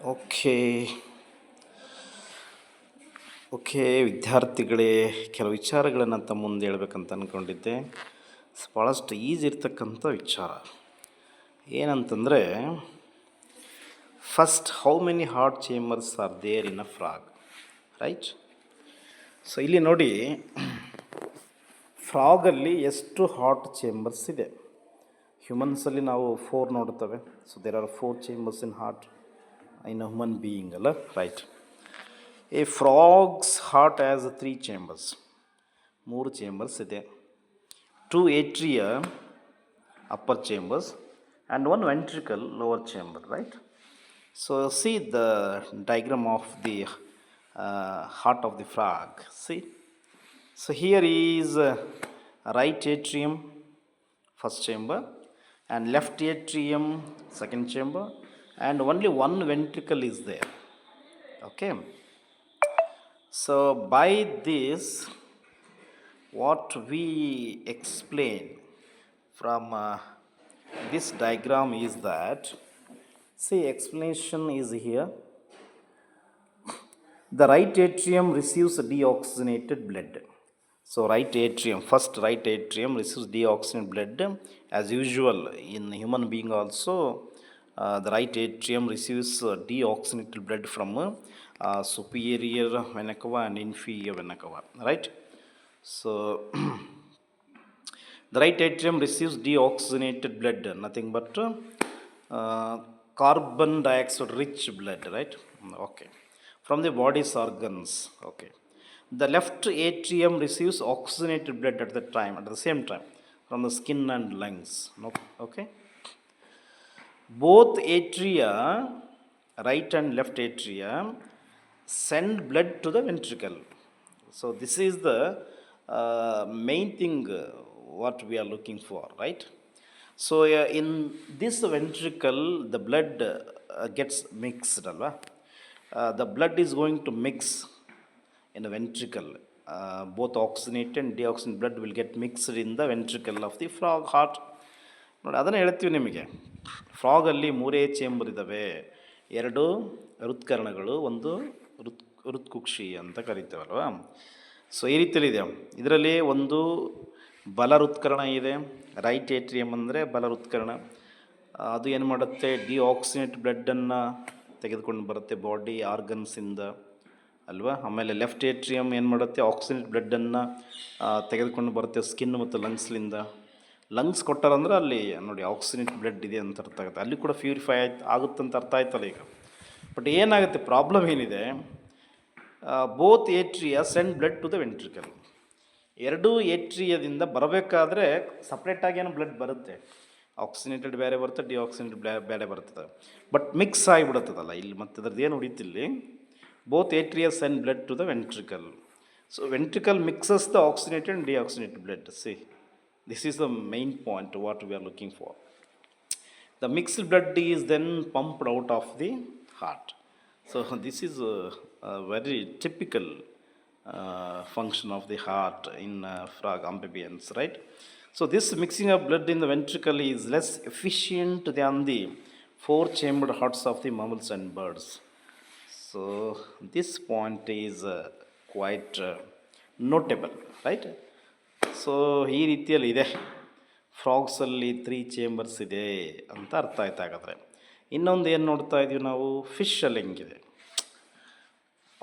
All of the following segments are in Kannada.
ಓಕೆ ಓಕೆ ವಿದ್ಯಾರ್ಥಿಗಳೇ, ಕೆಲವು ವಿಚಾರಗಳನ್ನು ತಮ್ಮ ಮುಂದೆ ಹೇಳ್ಬೇಕಂತ ಅಂದ್ಕೊಂಡಿದ್ದೆ. ಭಾಳಷ್ಟು ಈಸಿ ಇರ್ತಕ್ಕಂಥ ವಿಚಾರ ಏನಂತಂದರೆ, first how many heart chambers are there in a frog, right? So ಇಲ್ಲಿ ನೋಡಿ, ಫ್ರಾಗಲ್ಲಿ ಎಷ್ಟು ಹಾರ್ಟ್ ಚೇಂಬರ್ಸ್ ಇದೆ. ಹ್ಯೂಮನ್ಸಲ್ಲಿ ನಾವು 4 ನೋಡ್ತೇವೆ. So there are 4 chambers in heart in a human being ಅಲ್ಲ, right? A frog's heart has 3 chambers. 3 chambers ಇದೆ. 2 atria upper chambers and 1 ventricle lower chamber, right? So see the diagram of the heart of the frog. See, so here is right atrium, first chamber, and left atrium, second chamber, and only 1 ventricle is there. Okay, so by this what we explain from this diagram is that, see, explanation is here. The right atrium receives deoxygenated blood. So right atrium, first right atrium receives deoxygenated blood. As usual in human being also, the right atrium receives deoxygenated blood from superior vena cava and inferior vena cava, right? So the right atrium receives deoxygenated blood, nothing but carbon dioxide rich blood, right? Okay, from the body's organs. Okay, the left atrium receives oxygenated blood at the same time from the skin and lungs. Okay, both atria, right and left atria, send blood to the ventricle. So this is the main thing what we are looking for, right? So in this ventricle the blood gets mixed, alva? The blood is going to mix in the ventricle. Both oxygenated and deoxygenated blood will get mixed in the ventricle of the frog heart. ನೋಡಿ, ಅದನ್ನು ಹೇಳ್ತೀವಿ ನಿಮಗೆ. ಫ್ರಾಗಲ್ಲಿ 3 ಚೇಂಬರ್ ಇದ್ದಾವೆ. 2 ಹೃತ್ಕರ್ಣಗಳು, 1 ಹೃತ್ಕುಕ್ಷಿ ಅಂತ ಕರಿತೇವಲ್ವ. ಸೊ ಈ ರೀತಿಯಲ್ಲಿದೆ. ಇದರಲ್ಲಿ ಒಂದು ಬಲ ಹೃತ್ಕರ್ಣ ಇದೆ. ರೈಟ್ ಏಟ್ರಿಯಮ್ ಅಂದರೆ ಬಲ ಹೃತ್ಕರ್ಣ. ಅದು ಏನು ಮಾಡುತ್ತೆ, ಡಿಆಕ್ಸಿನೇಟ್ ಬ್ಲಡ್ಡನ್ನು ತೆಗೆದುಕೊಂಡು ಬರುತ್ತೆ ಬಾಡಿ ಆರ್ಗನ್ಸಿಂದ, ಅಲ್ವಾ? ಆಮೇಲೆ ಲೆಫ್ಟ್ ಏಟ್ರಿಯಮ್ ಏನು ಮಾಡುತ್ತೆ, ಆಕ್ಸಿನೇಟ್ ಬ್ಲಡ್ಡನ್ನು ತೆಗೆದುಕೊಂಡು ಬರುತ್ತೆ ಸ್ಕಿನ್ ಮತ್ತು ಲಂಗ್ಸ್ಲಿಂದ. ಲಂಗ್ಸ್ ಕೊಟ್ಟಾರಂದ್ರೆ ಅಲ್ಲಿ ನೋಡಿ ಆಕ್ಸಿನೇಟ್ ಬ್ಲಡ್ ಇದೆ ಅಂತ ಅರ್ಥ ಆಗುತ್ತೆ. ಅಲ್ಲಿ ಕೂಡ ಪ್ಯೂರಿಫೈ ಆಗುತ್ತೆ ಅಂತ ಅರ್ಥ ಆಯ್ತಲ್ಲ ಈಗ. ಬಟ್ ಏನಾಗುತ್ತೆ, ಪ್ರಾಬ್ಲಮ್ ಏನಿದೆ, both atria send blood to the ventricle. 2 ಏಟ್ರಿಯದಿಂದ ಬರಬೇಕಾದ್ರೆ ಸಪ್ರೇಟಾಗಿ ಏನೋ ಬ್ಲಡ್ ಬರುತ್ತೆ. ಆಕ್ಸಿನೇಟೆಡ್ ಬೇರೆ ಬರುತ್ತೆ, ಡಿಆಕ್ಸಿನೇಟೆಡ್ ಬೇರೆ ಬರ್ತದೆ. ಬಟ್ ಮಿಕ್ಸ್ ಆಗಿಬಿಡುತ್ತದಲ್ಲ ಇಲ್ಲಿ. ಮತ್ತೆ ಅದ್ರದ್ದು ಏನು ಉಳಿತಿಲ್ಲಿ, both atria send blood to the ventricle. So ventricle mixes the oxygenated and deoxygenated blood. See, this is the main point what we are looking for. The mixed blood is then pumped out of the heart. So this is a very typical function of the heart in frog amphibians, right? So this mixing of blood in the ventricle is less efficient than the 4-chambered hearts of the mammals and birds. So this point is quite notable, right? So ಈ ರೀತಿಯಲ್ಲಿ ಇದೆ. ಫ್ರಾಗ್ಸಲ್ಲಿ 3 ಚೇಂಬರ್ಸ್ ಇದೆ ಅಂತ ಅರ್ಥ ಆಯ್ತು. ಹಾಗಾದರೆ ಇನ್ನೊಂದು ಏನು ನೋಡ್ತಾ ಇದ್ದೀವಿ ನಾವು, ಫಿಶಲ್ಲಿ ಹೆಂಗಿದೆ,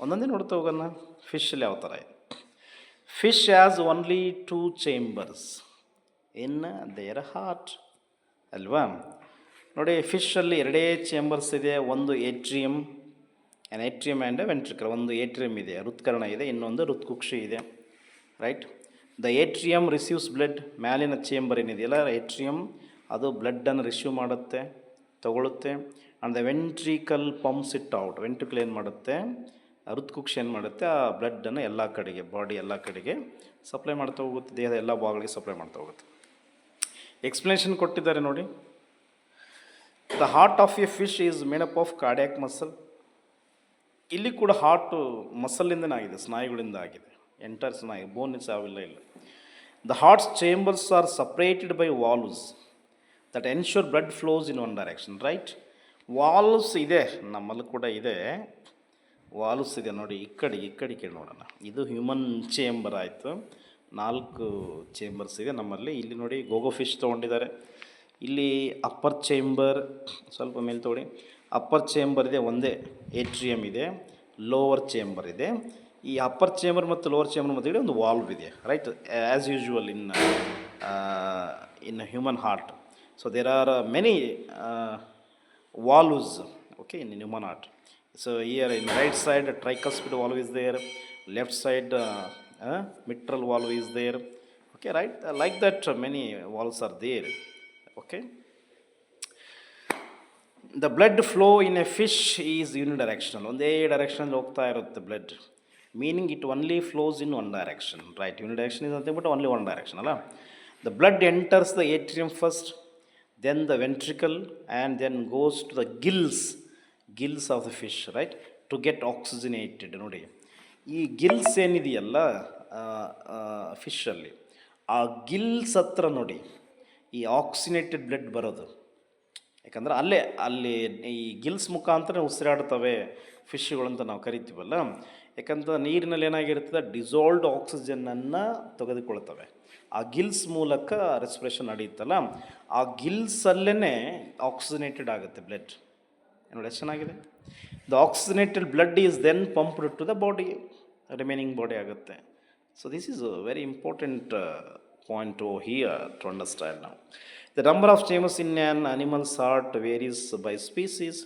ಒಂದೊಂದೇ ನೋಡ್ತಾ ಹೋಗೋಣ. ಫಿಶಲ್ಲಿ ಯಾವ ಥರ ಇದೆ. Fish has only 2 chambers in their heart, ಅಲ್ವಾ? ನೋಡಿ, ಫಿಶಲ್ಲಿ 2 ಚೇಂಬರ್ಸ್ ಇದೆ. ಒಂದು atrium, an atrium and ventricle. ಒಂದು ಏಟ್ರಿಯಮ್ ಇದೆ, ಹೃತ್ಕರ್ಣ ಇದೆ, ಇನ್ನೊಂದು ಹೃತ್ಕುಕ್ಷಿ ಇದೆ, right? The atrium receives blood. ಮ್ಯಾಲಿನ ಚೇಂಬರ್ ಏನಿದೆಯಲ್ಲ ಏಟ್ರಿಯಮ್, ಅದು ಬ್ಲಡ್ಡನ್ನು ರಿಸೀವ್ ಮಾಡುತ್ತೆ, ತಗೊಳುತ್ತೆ. And the ventricle pumps it out. Ventricle ಏನು ಮಾಡುತ್ತೆ, ಹೃತ್ಕುಕ್ಷಿ ಏನು ಮಾಡುತ್ತೆ, ಆ ಬ್ಲಡ್ಡನ್ನು ಎಲ್ಲ ಕಡೆಗೆ, ಬಾಡಿ ಎಲ್ಲ ಕಡೆಗೆ ಸಪ್ಲೈ ಮಾಡ್ತಾ ಹೋಗುತ್ತೆ, ದೇಹದ ಎಲ್ಲ ಭಾಗಗಳಿಗೆ ಸಪ್ಲೈ ಮಾಡ್ತಾ ಹೋಗುತ್ತೆ. ಎಕ್ಸ್ಪ್ಲನೇಷನ್ ಕೊಟ್ಟಿದ್ದಾರೆ ನೋಡಿ. The heart of A fish is made up of cardiac muscle. ಇಲ್ಲಿ ಕೂಡ ಹಾರ್ಟು ಮಸಲ್ಲಿಂದನೇ ಆಗಿದೆ, ಸ್ನಾಯುಗಳಿಂದ ಆಗಿದೆ. ಎಂಟರ್ ಸ್ನಾಯು, ಬೋನ್ಸ್ ಯಾವಿಲ್ಲ ಇಲ್ಲ. The arts chambers R separated by valves that ensure blood flows in one direction, right? Valves ಇದೆ, ನಮ್ಮಲ್ಲಿ ಕೂಡ ಇದೆ. ವಾಲ್ವ್ಸ್ ಇದೆ ನೋಡಿ, ಈ ಕಡೆ ನೋಡೋಣ. ಇದು ಹ್ಯೂಮನ್ ಚೇಂಬರ್ ಆಯಿತು. 4 ಚೇಂಬರ್ಸ್ ಇದೆ ನಮ್ಮಲ್ಲಿ. ಇಲ್ಲಿ ನೋಡಿ ಗೋಗೋ ಫಿಶ್ ತೊಗೊಂಡಿದ್ದಾರೆ. ಇಲ್ಲಿ ಅಪ್ಪರ್ ಚೇಂಬರ್, ಸ್ವಲ್ಪ ಮೇಲೆ ತೊಗೊಳ್ಳಿ. ಅಪ್ಪರ್ ಚೇಂಬರ್ ಇದೆ, ಒಂದೇ ಏಟ್ರಿಯಮ್ ಇದೆ. ಲೋವರ್ ಚೇಂಬರ್ ಇದೆ. ಈ ಅಪ್ಪರ್ ಚೇಂಬರ್ ಮತ್ತು ಲೋವರ್ ಚೇಂಬರ್ ಮಧ್ಯೆ ಒಂದು ವಾಲ್ವ್ ಇದೆ, right, as usual in human heart. So there are many valves, okay, in human heart. So here in right side tricuspid valve is there, left side mitral valve is there, okay, right, like that many valves are there, okay. The blood flow in a fish is unidirectional, ಒಂದೇ ಡೈರೆಕ್ಷನ್ ಹೋಗ್ತಾ ಇರುತ್ತೆ blood, meaning it only flows in one direction, right. Unidirection is nothing but only one direction, ಅಲ್ಲ. The blood enters the atrium first, then the ventricle, and then goes to the gills of the fish, right, to get oxygenated. ನೋಡಿ, ಈ ಗಿಲ್ಸ್ ಏನಿದೆಯಲ್ಲ ಫಿಶಲ್ಲಿ, ಆ ಗಿಲ್ಸ್ ಹತ್ರ ನೋಡಿ ಈ ಆಕ್ಸಿನೇಟೆಡ್ ಬ್ಲಡ್ ಬರೋದು. ಯಾಕಂದರೆ ಅಲ್ಲಿ ಈ ಗಿಲ್ಸ್ ಮುಖಾಂತರ ಉಸಿರಾಡ್ತವೆ ಫಿಶ್ಗಳು ಅಂತ ನಾವು ಕರಿತೀವಲ್ಲ. ಯಾಕಂದ್ರೆ ನೀರಿನಲ್ಲಿ ಏನಾಗಿರ್ತದೆ, ಡಿಸಾಲ್ವ್ಡ್ ಆಕ್ಸಿಜನ್ನನ್ನು ತೆಗೆದುಕೊಳ್ತವೆ. ಆ ಗಿಲ್ಸ್ ಮೂಲಕ ರೆಸ್ಪಿರೇಷನ್ ನಡೆಯುತ್ತಲ್ಲ, ಆ ಗಿಲ್ಸಲ್ಲೇ ಆಕ್ಸಿಜನೇಟೆಡ್ ಆಗುತ್ತೆ ಬ್ಲಡ್. ನೋಡಿ ಎಷ್ಟು ಚೆನ್ನಾಗಿದೆ. The oxygenated blood is then pumped to the body, remaining body ಆಗುತ್ತೆ. So this is a very important point oh here to understand ನಾವು. The number of chambers in an animal's heart varies by species.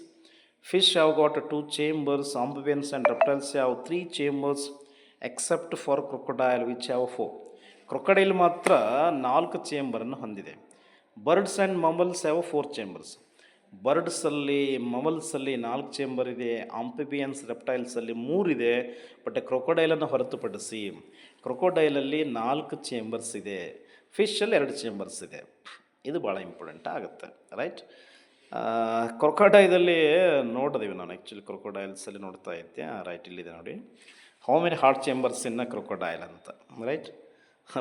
Fish have got 2 chambers, amphibians and reptiles have 3 chambers except for crocodile which have 4. Crocodile ಮಾತ್ರ 4 ಚೇಂಬರನ್ನು ಹೊಂದಿದೆ. Birds and mammals have 4 chambers. ಬರ್ಡ್ಸಲ್ಲಿ, ಮಮಲ್ಸಲ್ಲಿ 4 ಚೇಂಬರ್ ಇದೆ. ಆಂಫಿಬಿಯನ್ಸ್, ರೆಪ್ಟೈಲ್ಸಲ್ಲಿ 3 ಇದೆ. ಬಟ್ ಕ್ರೊಕೊಡೈಲನ್ನು ಹೊರತುಪಡಿಸಿ ಕ್ರೊಕೊಡೈಲಲ್ಲಿ 4 ಚೇಂಬರ್ಸ್ ಇದೆ. ಫಿಶಲ್ಲಿ 2 ಚೇಂಬರ್ಸ್ ಇದೆ. ಇದು ಭಾಳ ಇಂಪಾರ್ಟೆಂಟ್ ಆಗುತ್ತೆ, ರೈಟ್. ಕ್ರೊಕೊಡೈಲಲ್ಲಿ ನೋಡಿದೀವಿ ನಾನು, ಆ್ಯಕ್ಚುಲಿ ಕ್ರೊಕೊಡೈಲ್ಸಲ್ಲಿ ನೋಡ್ತಾ ಇದ್ದೆ, ರೈಟ್, ಇಲ್ಲಿದೆ ನೋಡಿ, how many heart chambers in crocodile ಅಂತ, ರೈಟ್.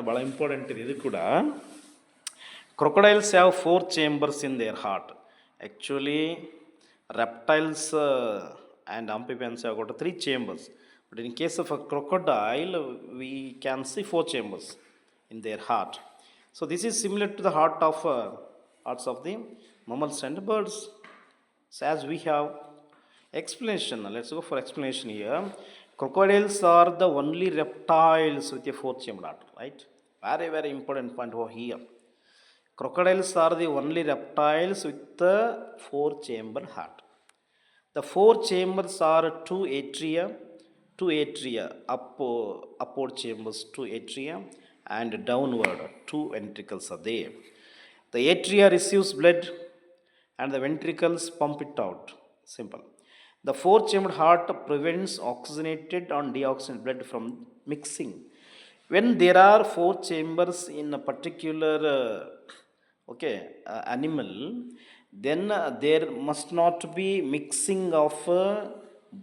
ಭಾಳ ಇಂಪಾರ್ಟೆಂಟ್ ಇದೆ ಇದು ಕೂಡ. Crocodiles have 4 chambers in their heart. Actually reptiles and amphibians have got 3 chambers, but in case of a crocodile we can see 4 chambers in their heart. So this is similar to the hearts of the mammals and birds. So as we have explanation, let's go for explanation here. Crocodiles are the only reptiles with a 4 chambered heart, right. Very very important point over here. Crocodiles are the only reptiles with the 4 chambered heart. The 4 chambers are 2 atria, upward chambers 2 atria, and downward 2 ventricles are there. The atria receives blood and the ventricles pump it out. Simple. The 4 chambered heart prevents oxygenated and deoxygenated blood from mixing. When there are 4 chambers in a particular animal, then there must not be mixing of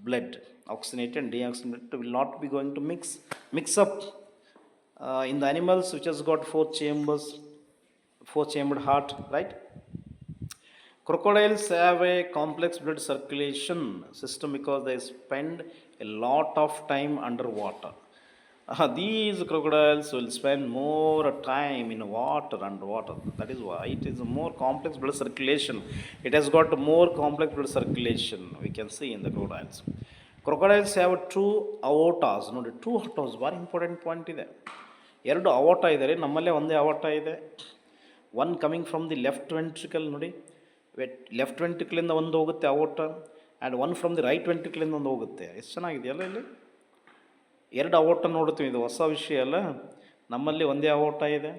blood. Oxygenated and deoxygenated blood will not be going to mix up in the animals which has got 4 chambers, 4 chambered heart, right. Crocodiles have a complex blood circulation system because they spend a lot of time underwater. These crocodiles will spend more time in underwater. That is why it is a more complex blood circulation. It has got more complex blood circulation, we can see in the crocodiles. Crocodiles have 2 aortas. ನೋಡಿ, 2 aortas very important point ಇದೆ. 2 aorta ಇದೆ, ನಮ್ಮಲ್ಲೇ ಒಂದೇ aorta ಇದೆ. One coming from the left ventricle, ನೋಡಿ, ಲೆಫ್ಟ್ ವೆಂಟ್ರಿಕಲಿಂದ ಒಂದು ಹೋಗುತ್ತೆ aorta, and one from the right ವೆಂಟ್ರಿಕಲಿಂದ ಒಂದು ಹೋಗುತ್ತೆ. ಎಷ್ಟು ಚೆನ್ನಾಗಿದೆಯಲ್ಲ, ಇಲ್ಲಿ 2 aorta ನೋಡ್ತೀವಿ. ಇದು ಹೊಸ ವಿಷಯ ಅಲ್ಲ, ನಮ್ಮಲ್ಲಿ ಒಂದೇ aorta ಇದೆ.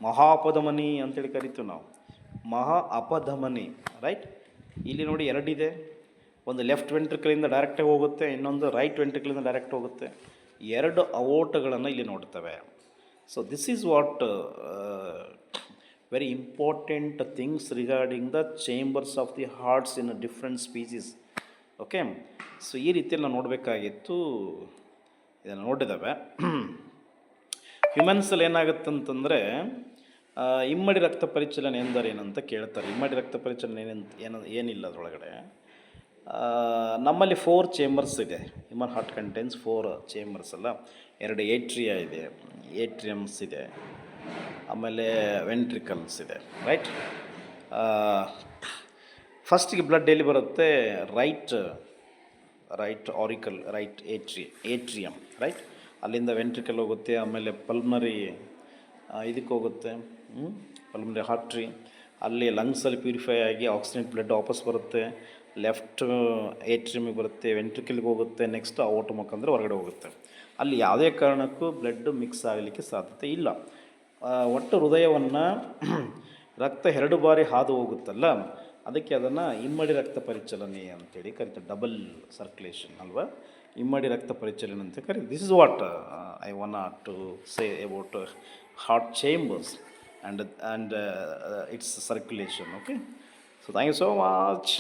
ಮಹಾಪಧಮನಿ ಅಂತೇಳಿ ಕರಿತೀವಿ ನಾವು, ಮಹಾ ಅಪಧಮನಿ, ರೈಟ್. ಇಲ್ಲಿ ನೋಡಿ 2 ಇದೆ. ಒಂದು ಲೆಫ್ಟ್ ವೆಂಟ್ರಿಕಲಿಂದ ಡೈರೆಕ್ಟಾಗಿ ಹೋಗುತ್ತೆ, ಇನ್ನೊಂದು ರೈಟ್ ವೆಂಟ್ರಿಕಲಿಂದ ಡೈರೆಕ್ಟ್ ಹೋಗುತ್ತೆ. 2 aortaಗಳನ್ನು ಇಲ್ಲಿ ನೋಡ್ತವೆ. So this is what very important things regarding the chambers of the hearts in a different species. Okay, so ಈ ರೀತಿಯಲ್ಲಿ ನಾವು ನೋಡಬೇಕಾಗಿತ್ತು, ಇದನ್ನು ನೋಡಿದ್ದಾವೆ. ಹ್ಯೂಮನ್ಸಲ್ಲಿ ಏನಾಗುತ್ತೆ ಅಂತಂದರೆ, ಇಮ್ಮಡಿ ರಕ್ತ ಪರಿಚಲನೆ ಎಂದರೇನಂತ ಕೇಳ್ತಾರೆ. ಇಮ್ಮಡಿ ರಕ್ತ ಪರಿಚಲನೆ ಏನಿಲ್ಲ ಅದರೊಳಗಡೆ. ನಮ್ಮಲ್ಲಿ 4 ಚೇಂಬರ್ಸ್ ಇದೆ. ಹ್ಯೂಮನ್ ಹಾರ್ಟ್ ಕಂಟೈನ್ಸ್ 4 ಚೇಂಬರ್ಸ್ ಅಲ್ಲ. 2 ಏಟ್ರಿಯಾ ಇದೆ, ಏಟ್ರಿಯಮ್ಸ್ ಇದೆ, ಆಮೇಲೆ ವೆಂಟ್ರಿಕಲ್ಸ್ ಇದೆ, ರೈಟ್. ಫಸ್ಟಿಗೆ ಬ್ಲಡ್ ಎಲ್ಲಿ ಬರುತ್ತೆ? Right auricle, right ಏಟ್ರಿಯಮ್, right. ಅಲ್ಲಿಂದ ವೆಂಟ್ರಿಕಲ್ ಹೋಗುತ್ತೆ, ಆಮೇಲೆ ಪಲ್ಮನರಿ ಇದಕ್ಕೆ ಹೋಗುತ್ತೆ, ಪಲ್ಮನರಿ ಆರ್ಟ್ರಿ. ಅಲ್ಲಿ ಲಂಗ್ಸಲ್ಲಿ ಪ್ಯೂರಿಫೈ ಆಗಿ ಆಕ್ಸಿಜನ್ ಬ್ಲಡ್ ವಾಪಸ್ ಬರುತ್ತೆ, ಲೆಫ್ಟ್ ಏಟ್ರಿಯಮಿಗೆ ಬರುತ್ತೆ, ವೆಂಟ್ರಿಕಲ್ಗೆ ಹೋಗುತ್ತೆ, ನೆಕ್ಸ್ಟ್ ಔಟ್ ಮುಖಾಂತರ ಹೊರಗಡೆ ಹೋಗುತ್ತೆ. ಅಲ್ಲಿ ಯಾವುದೇ ಕಾರಣಕ್ಕೂ ಬ್ಲಡ್ ಮಿಕ್ಸ್ ಆಗಲಿಕ್ಕೆ ಸಾಧ್ಯತೆ ಇಲ್ಲ. ಒಟ್ಟು ಹೃದಯವನ್ನು ರಕ್ತ 2 ಬಾರಿ ಹಾದು ಹೋಗುತ್ತಲ್ಲ, ಅದಕ್ಕೆ ಅದನ್ನು ಇಮ್ಮಡಿ ರಕ್ತ ಪರಿಚಲನೆ ಅಂತೇಳಿ ಕರಿತಾರೆ. ಡಬಲ್ ಸರ್ಕ್ಯುಲೇಷನ್ ಅಲ್ವಾ, ಇಮ್ಮಡಿ ರಕ್ತ ಪರಿಚಲನೆ ಅಂತ ಕರೀತಾರೆ. This is what I want to say about heart chambers and its circulation. Okay, so thank you so much.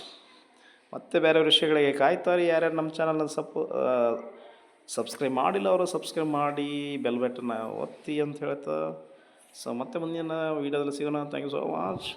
ಮತ್ತೆ ಬೇರೆ ವಿಷಯಗಳಿಗೆ ಕಾಯ್ತಾರೆ. ಯಾರ್ಯಾರು ನಮ್ಮ ಚಾನಲ್ನ ಸಬ್ಸ್ಕ್ರೈಬ್ ಮಾಡಿಲ್ಲ ಅವರು ಸಬ್ಸ್ಕ್ರೈಬ್ ಮಾಡಿ, ಬೆಲ್ ಬಟನ್ನ ಒತ್ತಿ ಅಂತ ಹೇಳ್ತಾ, ಸೊ ಮತ್ತೆ ಮುಂದಿನ ವೀಡಿಯೋದಲ್ಲಿ ಸಿಗೋಣ. Thank you so much.